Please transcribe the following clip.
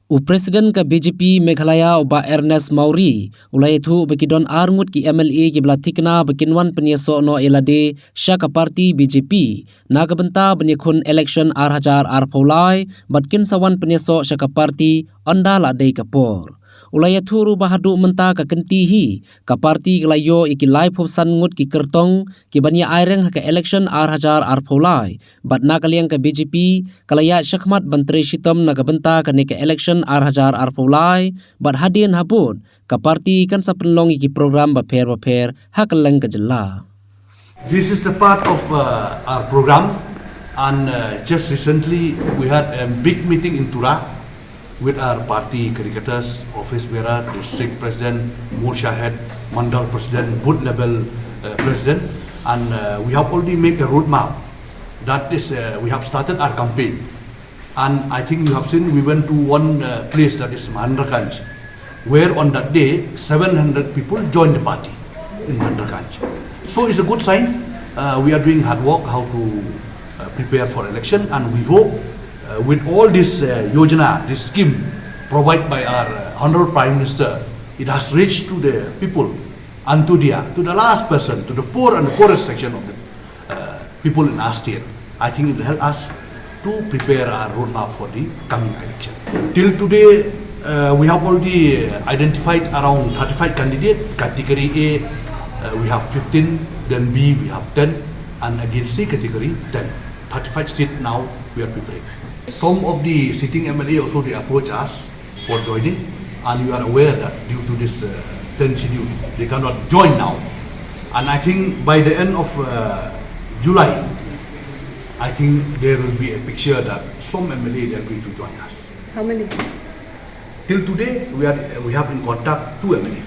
Presiden ka BJP Meghalaya uba Ernest Mauri ulai thu bekidon Ngut ki MLA ki bla Thikna bekinwan Pyniasoh no elade Shaka party BJP Naka benta Iakhun election ar pholai batkin sawan Pyniasoh Shaka party anda la dei kapor ulai thu ru bahadu menta ka kenti hi ka party glayo iki live hobsan Ngut ki Kyrtong ki banya aireng Haka election ar pholai bat nakaliang ka BJP kalaya shakmat bantre shitom naga benta ka neka election ar pholai bat hadin habut ka party kan sa penlong iki program baper hakalang ka jela. This is the part of our program, and just recently we had a big meeting in Tura with our party cricketers, office bearer, district president, Morsha head, mandal president, both level president, and we have already made a roadmap. That is, we have started our campaign, and I think you have seen we went to one place that is Mahendraganj, where on that day 700 people joined the party in Mahendraganj. So it's a good sign. We are doing hard work how to prepare for election, and we hope with all this yojana, this scheme provided by our Honorable Prime Minister, it has reached to the people and to the last person, to the poor and the poorest section of the people in our state. I think it will help us to prepare our roadmap for the coming election. Till today, we have already identified around 35 candidates. Category A, we have 15, then B, we have 10, and again C category, 10. 35 seats now we are preparing. Some of the sitting MLA also they approach us for joining, and you are aware that due to this 10 schedule, they cannot join now. And I think by the end of July, I think there will be a picture that some MLA they are going to join us. How many? Till today, we have in contact 2 MLA.